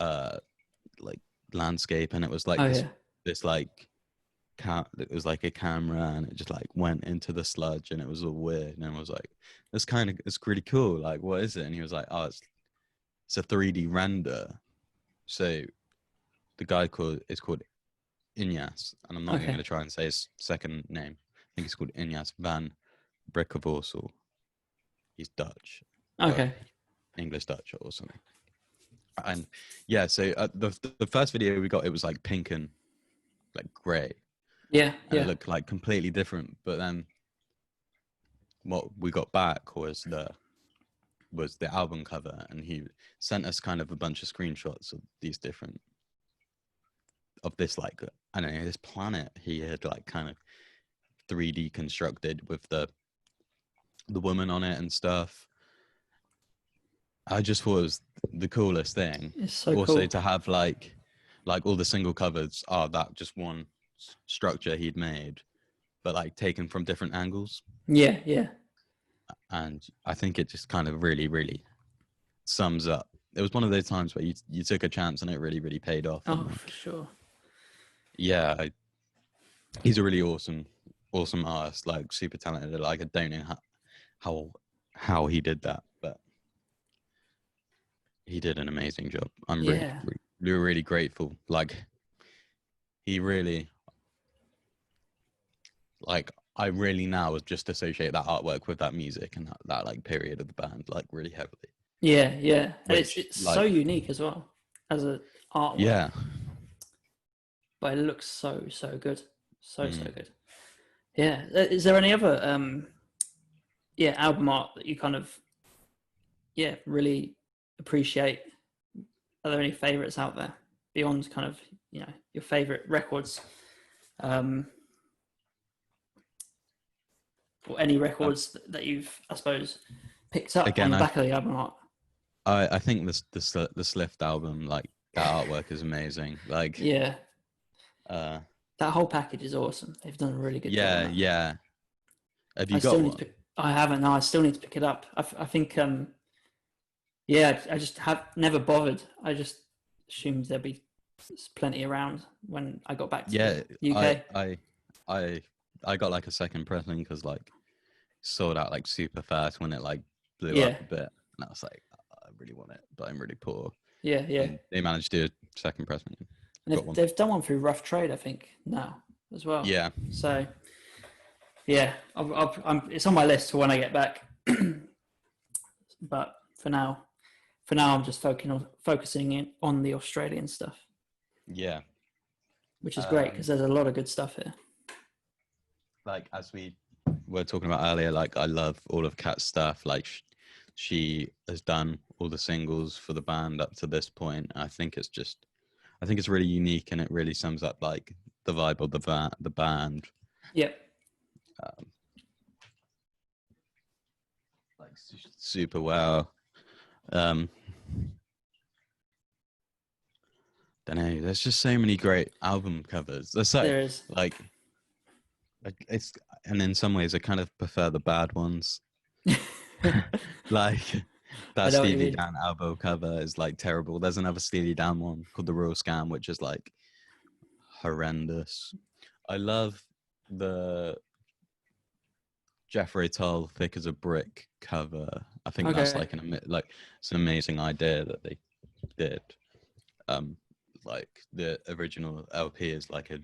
like landscape, and it was like this like it was like a camera, and it just like went into the sludge, and it was all weird, and I was like, it's really cool, like what is it? And he was like, oh, it's a 3D render. So the guy is called Inyas, and I'm not even going to try and say his second name. I think he's called Inyas van Brickevorsel. He's Dutch. Okay. English Dutch or something. And yeah, so the first video we got, it was like pink and like grey. Yeah. It looked like completely different. But then what we got back was the album cover, and he sent us kind of a bunch of screenshots of these different, of this like, I don't know, this planet he had like kind of 3D constructed with the woman on it and stuff. I just thought it was the coolest thing. It's so also cool to have like all the single covers are that just one structure he'd made, but like taken from different angles. Yeah. And I think it just kind of really, really sums up. It was one of those times where you took a chance and it really, really paid off. Oh, for sure. Yeah, he's a really awesome artist, like super talented. Like I don't know how he did that, but he did an amazing job. I'm really grateful. Like he really, like I really now just associate that artwork with that music and that like period of the band, like really heavily. Yeah. And it's like, so unique as well as an artwork. Yeah. But it looks so good. So good. Yeah. Is there any other album art that you kind of really appreciate? Are there any favorites out there beyond kind of, your favorite records? Or any records that you've, I suppose, picked up on the back of the album art? I think the Slift album, like that artwork is amazing. Like that whole package is awesome. They've done a really good job. Yeah. Have you got one? I haven't. No, I still need to pick it up. I think. I just have never bothered. I just assumed there'd be plenty around when I got back to the UK. I got like a second pressing because like sold out like super fast when it like blew up a bit, and I was like, I really want it, but I'm really poor. Yeah. And they managed to do a second pressing. And they've done one through Rough Trade, I think, now as well. Yeah. So, yeah, it's on my list for when I get back. But for now, for now, I'm just focusing on the Australian stuff, Yeah. which is great because there's a lot of good stuff here. Like, as we were talking about earlier, like, I love all of Kat's stuff. Like, she has done all the singles for the band up to this point. I think it's really unique, and it really sums up like the vibe of the band. Yep. Like super well. Don't know. There's just so many great album covers. There is. Like it's, and in some ways, I kind of prefer the bad ones. Like that Steely Dan album cover is like terrible. There's another Steely Dan one called The Real Scam, which is like horrendous. I love the Jethro Tull Thick as a Brick cover. I think that's like it's an amazing idea that they did. Like the original LP is like a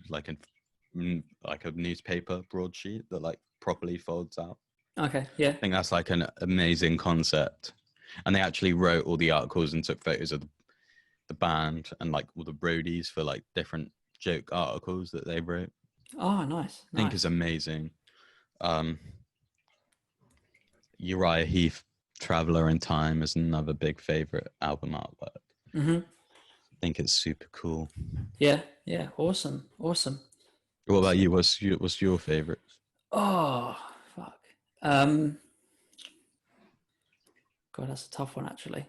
newspaper broadsheet that like properly folds out. Okay, yeah. I think that's like an amazing concept. And they actually wrote all the articles and took photos of the band and like all the roadies for like different joke articles that they wrote. Oh, nice. I think it's amazing. Uriah Heath, Traveller in Time, is another big favorite album artwork. Mm-hmm. I think it's super cool. Yeah, awesome. What about you? What's your favorite? Oh, fuck. God, that's a tough one, actually.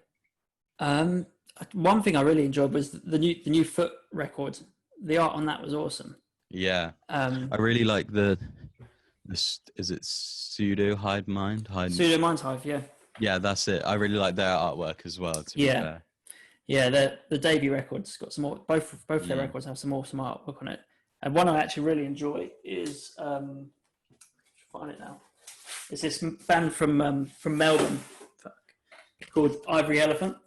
One thing I really enjoyed was the new Foot record. The art on that was awesome. Yeah. I really like is it Pseudo Hive Mind? Pseudo Mind Hive, yeah. Yeah, that's it. I really like their artwork as well. To be fair. Yeah. The debut record's got some more. Both their records have some awesome artwork on it. And one I actually really enjoy is find it now. It's this band from Melbourne called Ivory Elephant.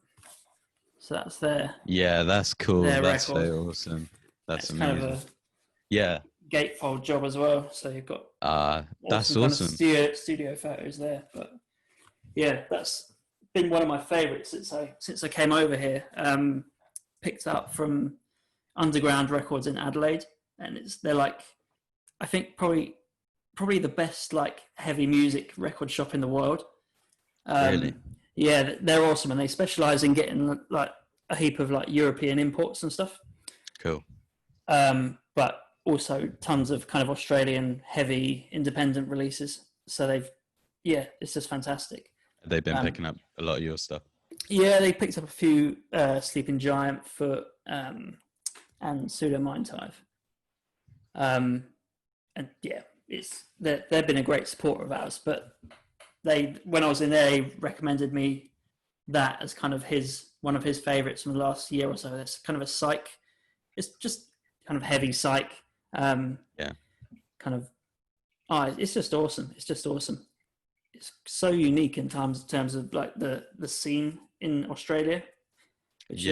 So that's their. Yeah, that's cool. That's record. so awesome. That's amazing. Kind of a gatefold job as well. So you've got that's awesome. Kind of studio photos there, but yeah, that's been one of my favourites since I came over here. Picked up from Underground Records in Adelaide, and they're like, I think probably the best like heavy music record shop in the world. Really? Yeah, they're awesome, and they specialise in getting like a heap of like European imports and stuff. Cool. But also tons of kind of Australian heavy independent releases. So it's just fantastic. They've been picking up a lot of your stuff. Yeah, they picked up a few Sleeping Giant, Foot, and Pseudo Mind Hive. And yeah, they've been a great supporter of ours. But when I was in there, they recommended me that as kind of one of his favourites from the last year or so. It's kind of a psych. It's just kind of heavy psych. Kind of. It's just awesome. It's just awesome. It's so unique in terms of like the scene in Australia, which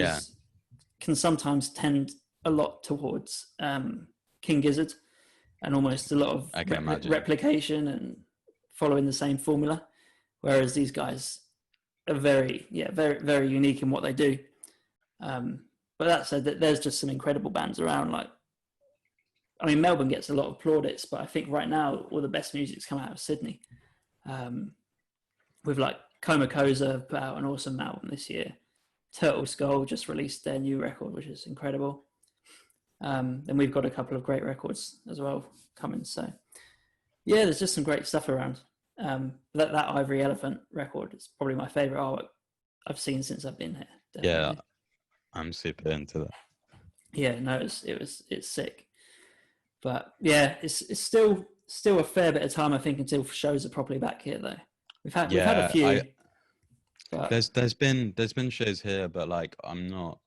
can sometimes tend a lot towards King Gizzard and almost a lot of replication and following the same formula, whereas these guys are very, very, very unique in what they do. But that said, there's just some incredible bands around. Like, I mean, Melbourne gets a lot of plaudits, but I think right now all the best music's come out of Sydney. With like Coma Koza put out an awesome album this year. Turtle Skull just released their new record, which is incredible. Then we've got a couple of great records as well coming. So yeah, there's just some great stuff around. That Ivory Elephant record is probably my favourite artwork I've seen since I've been here. Definitely. Yeah, I'm super into that. Yeah, no, it's sick. But yeah, it's still a fair bit of time, I think, until shows are properly back here though. We've had a few. There's been shows here, but like I'm not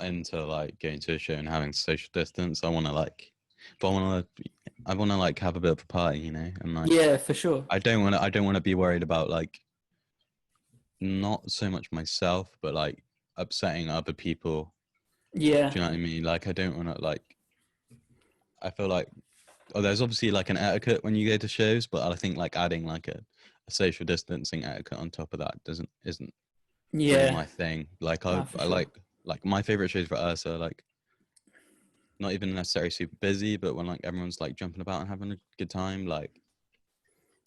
into like going to a show and having social distance. I want to like have a bit of a party, you know, and like yeah, for sure. I don't want to be worried about like not so much myself, but like upsetting other people. Yeah. Do you know what I mean? Like I don't want to like. I feel like there's obviously like an etiquette when you go to shows, but I think like adding like a social distancing etiquette on top of that isn't really Yeah. my thing. Like For I sure. like my favorite shows for us are like not even necessarily super busy, but when like everyone's like jumping about and having a good time, like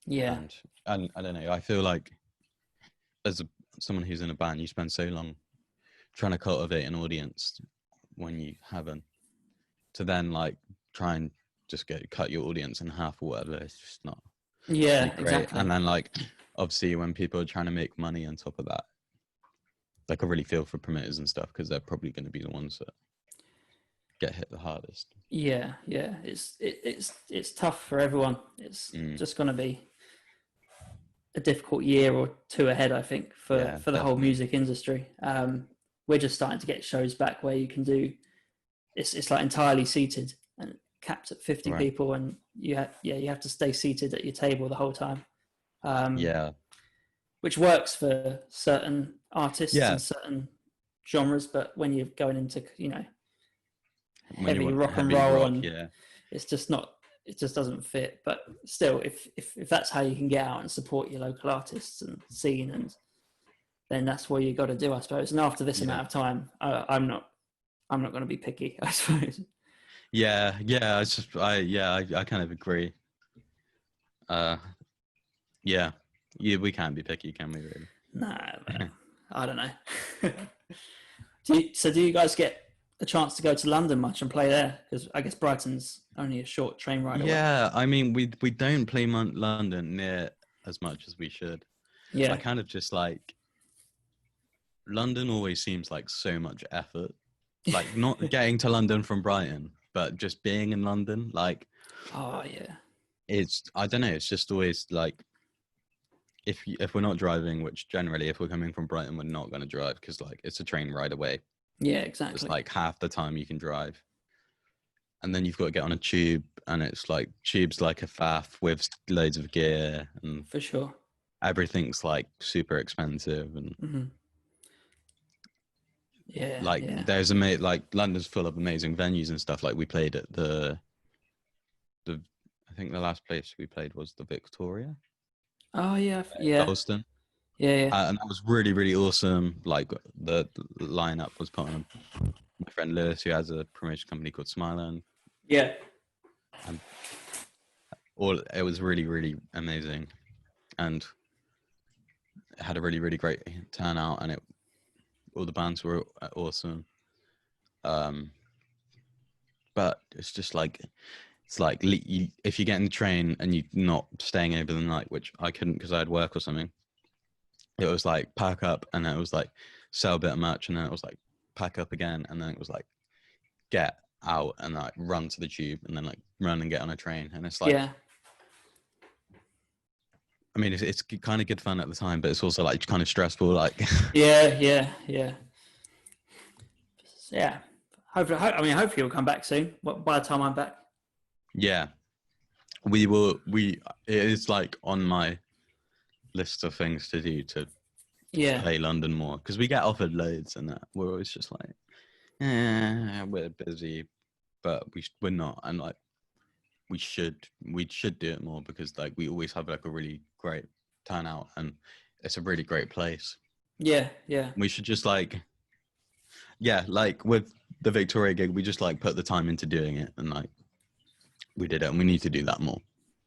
Yeah. and I don't know, I feel like as someone who's in a band, you spend so long trying to cultivate an audience when you haven't, to then like try and just cut your audience in half or whatever. It's just not Yeah, really great. exactly. And then like obviously when people are trying to make money on top of that, like I really feel for promoters and stuff because they're probably going to be the ones that get hit the hardest. Yeah, yeah. It's tough for everyone. It's just going to be a difficult year or two ahead, I think, Yeah, for the whole definitely. music industry. We're just starting to get shows back where you can do it's like entirely seated and capped at 50 Right. people, and you have to stay seated at your table the whole time, Yeah. which works for certain artists Yeah. and certain genres. But when you're going into When you heavy want rock and heavy roll, rock, and yeah. it's just not it just doesn't fit. But still, if that's how you can get out and support your local artists and scene, and then that's what you got to do, I suppose. And after this Yeah. amount of time, I'm not going to be picky, I suppose. Yeah. Yeah. It's just I kind of agree. Uh yeah. Yeah, we can't be picky, can we really? Nah, I don't know. Do you guys get a chance to go to London much and play there? Because I guess Brighton's only a short train ride away. Yeah, I mean we don't play London near as much as we should. I Yeah, kind of just like London always seems like so much effort. Like not getting to London from Brighton, but just being in London, like oh yeah, it's I don't know, it's just always like if we're not driving, which generally if we're coming from Brighton, we're not going to drive because like it's a train ride away. yeah, It's exactly, like half the time you can drive, and then you've got to get on a tube, and it's like tube's like a faff with loads of gear, and for sure. everything's like super expensive, and Hmm. Yeah, like yeah. like London's full of amazing venues and stuff. Like we played at the I think the last place we played was the Victoria, Oh yeah, yeah, Dalston, yeah, yeah, and that was really really awesome. Like the lineup was put on my friend Lewis, who has a promotion company called Smiler, yeah, and all it was really really amazing, and it had a really really great turnout, and it all the bands were awesome. Um, but it's just like it's like if you get in the train and you're not staying over the night, which I couldn't because I had work or something. It was like pack up, and then it was like sell a bit of merch, and then it was like pack up again, and then it was like get out and like run to the tube, and then like run and get on a train, and it's like yeah, I mean it's kind of good fun at the time, but it's also like kind of stressful. Like yeah, yeah, yeah, yeah. Hopefully, hopefully you'll come back soon. By the time I'm back. yeah, we will. It is like on my list of things to do to Yeah, play London more because we get offered loads, and that we're always just like, we're busy, but we're not, and like we should do it more because like we always have like a really great turnout, and it's a really great place. yeah, yeah, We should just like like with the Victoria gig, we just like put the time into doing it, and like we did it, and we need to do that more.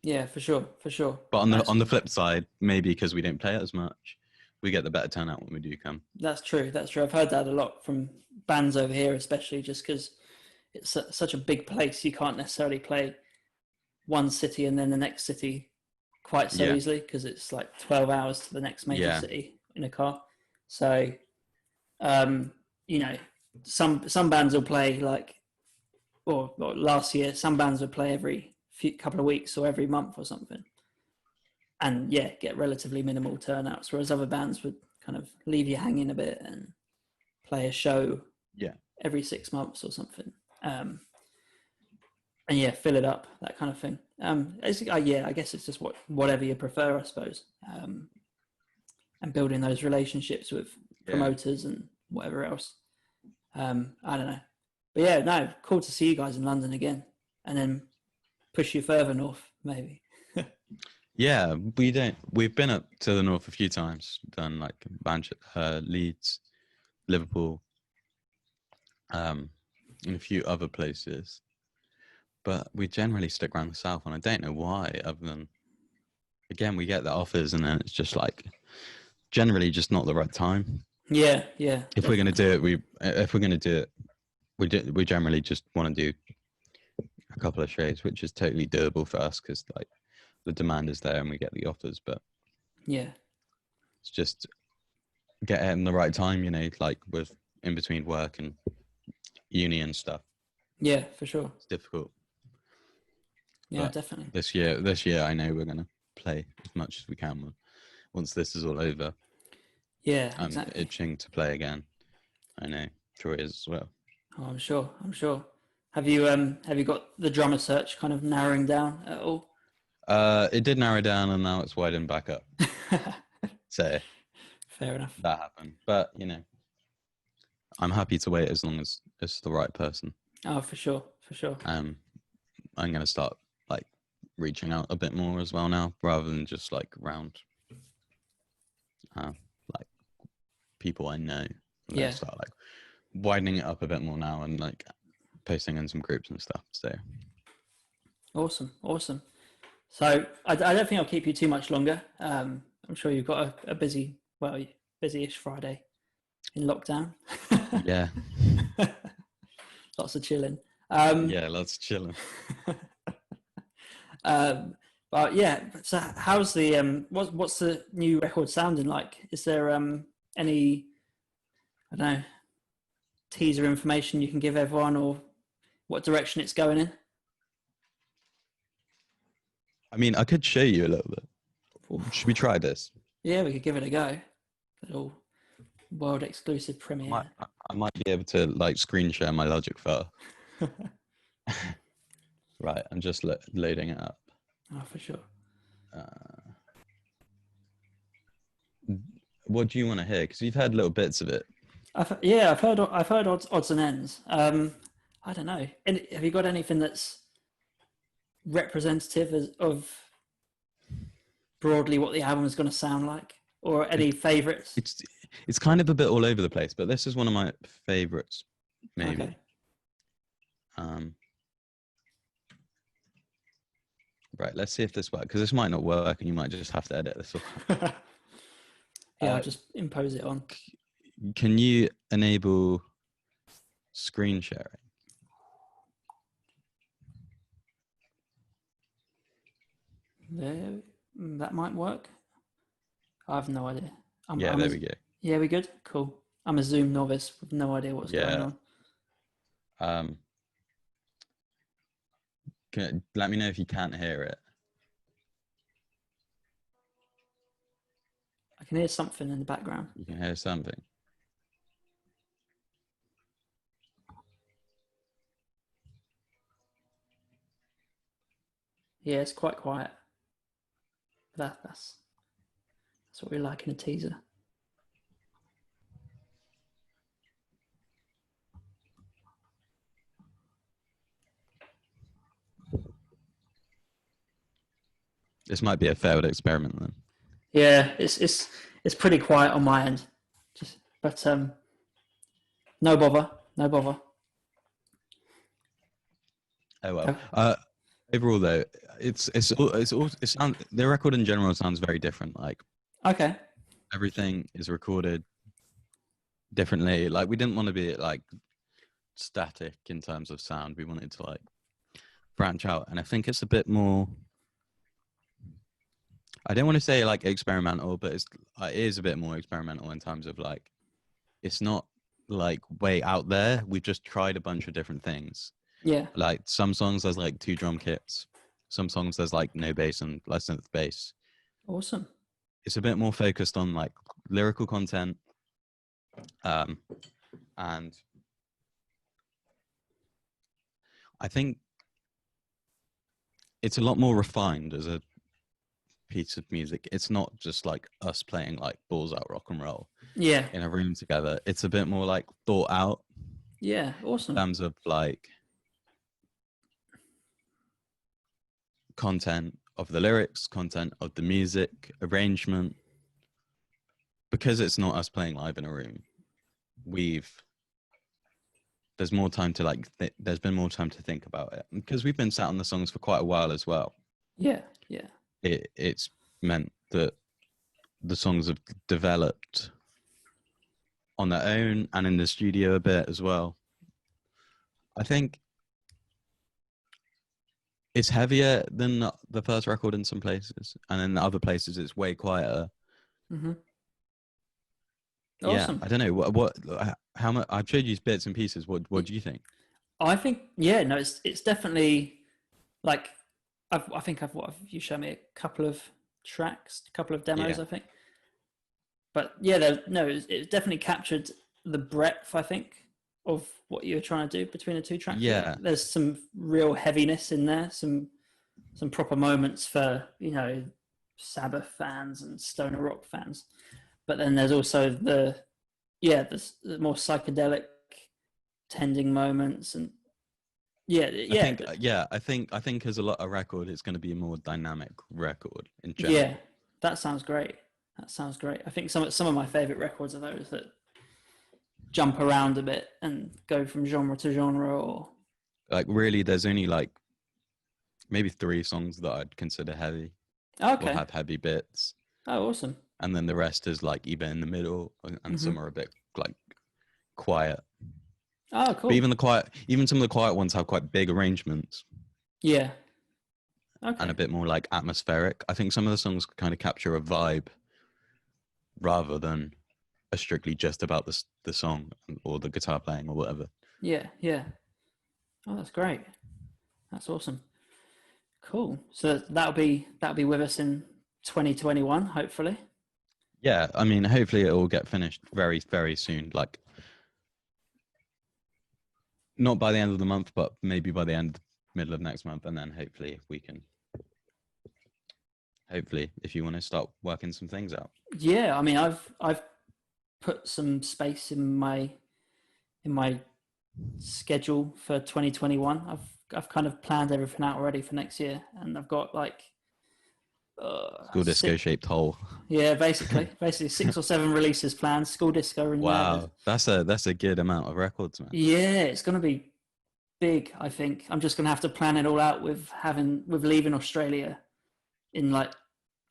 yeah, for sure, for sure. But on Nice. the flip side, maybe because we don't play it as much, we get the better turnout when we do come. That's true. That's true. I've heard that a lot from bands over here, especially just because it's such a big place. You can't necessarily play one city and then the next city quite so Yeah, easily because it's like 12 hours to the next major yeah, city in a car. So, um, you know, some bands will play like, or last year, some bands would play every couple of weeks or every month or something. And yeah, get relatively minimal turnouts, whereas other bands would kind of leave you hanging a bit and play a show yeah, every 6 months or something. And yeah, fill it up, that kind of thing. Yeah, I guess it's just whatever you prefer, I suppose. And building those relationships with yeah. promoters and whatever else. I don't know, but yeah, no, cool to see you guys in London again, and then push you further north, maybe. Yeah, we've been up to the north a few times, done like Manchester, Leeds, Liverpool, and a few other places. But we generally stick around the south, and I don't know why, other than, again, we get the offers and then it's just like generally just not the right time. Yeah, If we're going to do it, we generally just want to do a couple of shows, which is totally doable for us because like the demand is there and we get the offers. But yeah, it's just get it in the right time, like with in between work and uni and stuff. yeah, for sure. It's difficult. Yeah, But definitely. this year, I know we're gonna play as much as we can once this is all over. Yeah, I'm exactly. itching to play again. I know Troy is as well. Oh, I'm sure. Have you got the drummer search kind of narrowing down at all? It did narrow down, and now it's widened back up. So Fair enough. that happened, but I'm happy to wait as long as it's the right person. Oh, for sure. I'm gonna start like reaching out a bit more as well now, rather than just like around like people I know. I'm gonna start like widening it up a bit more now and like posting in some groups and stuff. So Awesome. So I don't think I'll keep you too much longer. I'm sure you've got a busy-ish Friday in lockdown. yeah, Lots of chilling. yeah, lots of chilling. But yeah, so how's the what's the new record sounding like? Is there any, I don't know, teaser information you can give everyone, or what direction it's going in? I mean, I could show you a little bit. Should we try this? Yeah, we could give it a go. A little world exclusive premiere. I might be able to like screen share my Logic file. Right, I'm just loading it up. Oh, for sure. What do you want to hear? Because you've heard little bits of it. I've heard odds and ends. I don't know. Have you got anything that's representative of broadly what the album is going to sound like, or any favourites? It's kind of a bit all over the place, but this is one of my favourites, maybe. Okay. Right, let's see if this works, because this might not work, and you might just have to edit this off. I'll just impose it on. Can you enable screen sharing? There, that might work. I have no idea. There we go. Yeah, we good? Cool. I'm a Zoom novice with no idea what's going on. Let me know if you can't hear it. I can hear something in the background. You can hear something. Yeah, it's quite quiet. That's what we like in a teaser. This might be a failed experiment then. Yeah, it's pretty quiet on my end. But no bother. Oh well. Overall, though, the record in general sounds very different. Like, okay, everything is recorded differently. Like, we didn't want to be like static in terms of sound. We wanted to like branch out, and I think it's a bit more. I don't want to say like experimental, but it is a bit more experimental in terms of like, it's not like way out there. We've just tried a bunch of different things. Yeah. Like some songs there's like 2 drum kits. Some songs there's like no bass and less synth bass. Awesome. It's a bit more focused on like lyrical content. And I think it's a lot more refined as a piece of music. It's not just like us playing like balls out rock and roll in a room together. It's a bit more like thought out. Yeah, awesome. In terms of like content, of the lyrics, content of the music, arrangement. Because it's not us playing live in a room, there's more time to like, there's been more time to think about it. Because we've been sat on the songs for quite a while as well. Yeah. It's meant that the songs have developed on their own and in the studio a bit as well. I think it's heavier than the first record in some places, and in other places it's way quieter. Mm-hmm. Yeah, Awesome. I don't know how much I've showed you bits and pieces. What do you think? I think, yeah, no, it's definitely like I think you showed me a couple of tracks, a couple of demos, Yeah. I think. But yeah, it definitely captured the breadth, I think, of what you're trying to do between the two tracks. Yeah. There's some real heaviness in there, some proper moments for, Sabbath fans and stoner rock fans. But then there's also the more psychedelic tending moments, and I think as a lot of record, it's going to be a more dynamic record in general. Yeah, that sounds great. I think some of my favorite records are those that jump around a bit and go from genre to genre, or like really, there's only like maybe 3 songs that I'd consider heavy. Okay. Or have heavy bits. Oh, awesome. And then the rest is like either in the middle, and some are a bit like quiet. Oh, cool. But even some of the quiet ones have quite big arrangements. Yeah. Okay. And a bit more like atmospheric. I think some of the songs kind of capture a vibe rather than a strictly just about the song or the guitar playing or whatever. Yeah. Oh, that's great. That's awesome. Cool. So that'll be with us in 2021, hopefully. Yeah, I mean, hopefully it will get finished very, very soon. Like, not by the end of the month, but maybe by the middle of next month, and then hopefully we can. Hopefully, if you want to start working some things out. Yeah, I mean, I've put some space in my schedule for 2021. I've kind of planned everything out already for next year, and I've got like School disco shaped hole. Yeah, basically 6 or 7 releases planned. School disco in there. Wow, that's a good amount of records, man. Yeah, it's going to be big. I think I'm just going to have to plan it all out with leaving Australia in like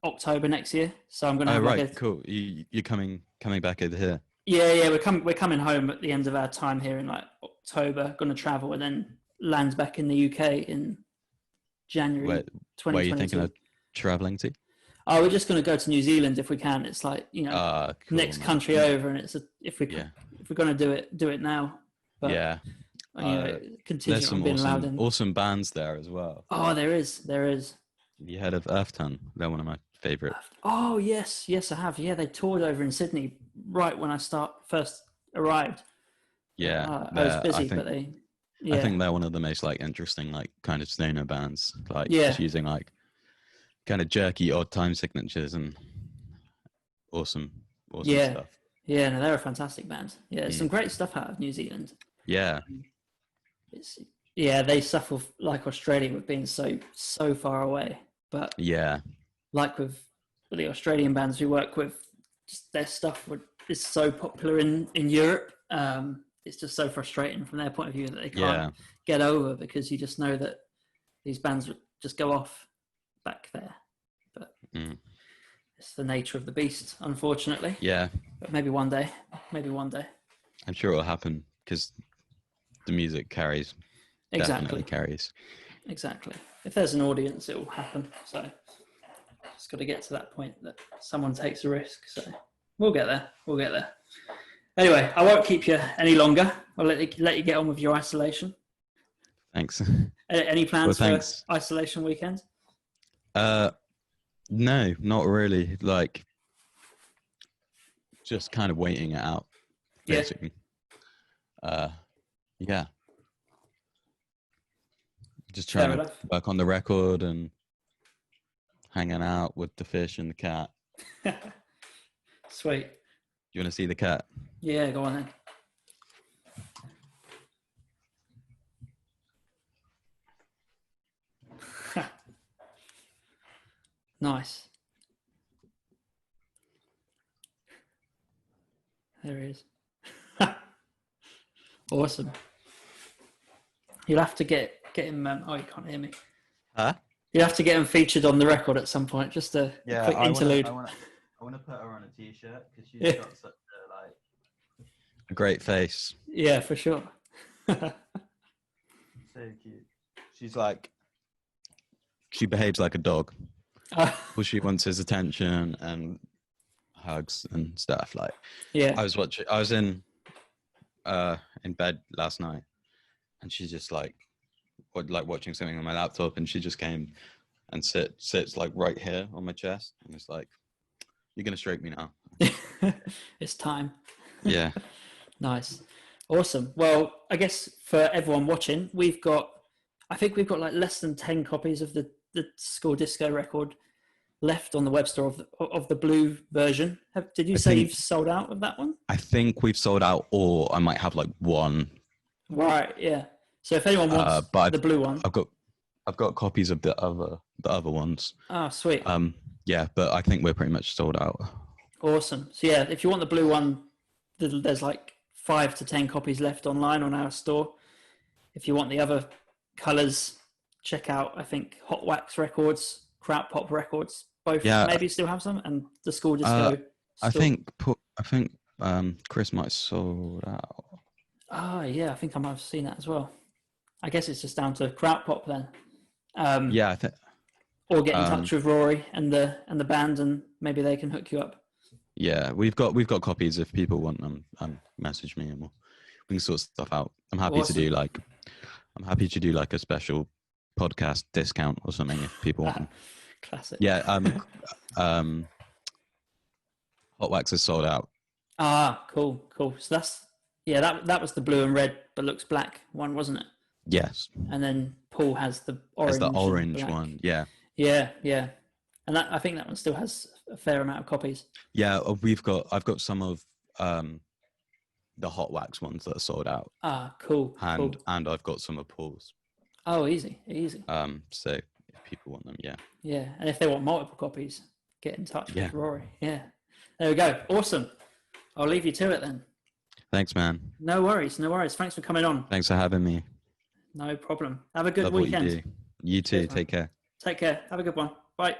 October next year. So I'm going to. Oh right, cool. You're coming back over here. Yeah, we're coming home at the end of our time here in like October. Going to travel and then land back in the UK in January 2022. Where are you thinking of traveling to? Oh, we're just going to go to New Zealand if we can. It's like, cool, next country over, and it's if we're going to do it now. But, yeah. There's some awesome bands there as well. Oh, there is. You heard of Earthton? They're one of my favorite. Oh yes, I have. Yeah, they toured over in Sydney right when I first arrived. Yeah, I was busy, but they. Yeah. I think they're one of the most like interesting like kind of stoner bands. Like just using like kind of jerky odd time signatures and awesome stuff. Yeah, no, they're a fantastic band. Yeah, there's some great stuff out of New Zealand. Yeah. They suffer like Australia with being so far away. But yeah, like with the Australian bands we work with, just their stuff is so popular in Europe. It's just so frustrating from their point of view that they can't get over, because you just know that these bands would just go off back there. But it's the nature of the beast, unfortunately. Yeah. But maybe one day. I'm sure it'll happen, because the music carries. Exactly. Definitely carries. Exactly. If there's an audience, it will happen. So it's got to get to that point that someone takes a risk. So we'll get there. Anyway, I won't keep you any longer. I'll let you get on with your isolation. Thanks. Any plans for isolation weekend? No, not really. Like, just kind of waiting it out, basically. Yeah. Just trying to work on the record and hanging out with the fish and the cat. Sweet. You want to see the cat? Yeah, go on then. Nice. There he is. Awesome. You'll have to get him. Oh, you can't hear me. Huh? You have to get him featured on the record at some point. Just a quick interlude. I want to put her on a t-shirt because she's Yeah. got such a great face. Yeah, for sure. So cute. She's like, she behaves like a dog. Well, she wants his attention and hugs and stuff. Like, yeah. I was in bed last night, and she's just like watching something on my laptop, and she just came and sits like right here on my chest, and it's like, you're gonna stroke me now. It's time. Yeah. Nice. Awesome. Well, I guess for everyone watching, I think we've got like less than 10 copies of the School Disco record left on the web store of the blue version. Did you say you've sold out of that one? I think we've sold out, or I might have like one. Right, yeah. So if anyone wants the blue one, I've got copies of the other ones. Oh, sweet. Yeah, but I think we're pretty much sold out. Awesome. So yeah, if you want the blue one, there's like 5 to 10 copies left online on our store. If you want the other colours, check out, I think, Hot Wax Records, Kraut Pop Records, both maybe still have some, and the School Disco. I think Chris might have sold out. Yeah, I think I might have seen that as well. I guess it's just down to Kraut Pop then. Yeah, I think. Or get in touch with Rory and the band, and maybe they can hook you up. Yeah, we've got copies if people want them. Message me and we can sort stuff out. I'm happy to do like a special podcast discount or something if people want them. Classic. Yeah. Hot Wax is sold out. Cool. So that was the blue and red but looks black one, wasn't it? Yes. And then Paul has the orange. Has the orange one, yeah. Yeah. And I think that one still has a fair amount of copies. Yeah, I've got some of the Hot Wax ones that are sold out. Cool. And I've got some of Paul's. Oh, easy. So if people want them, yeah. Yeah, and if they want multiple copies, get in touch with Rory. Yeah. There we go. Awesome. I'll leave you to it then. Thanks, man. No worries. Thanks for coming on. Thanks for having me. No problem. Have a good Love weekend. What you do. You too. Take care. Take care. Have a good one. Bye.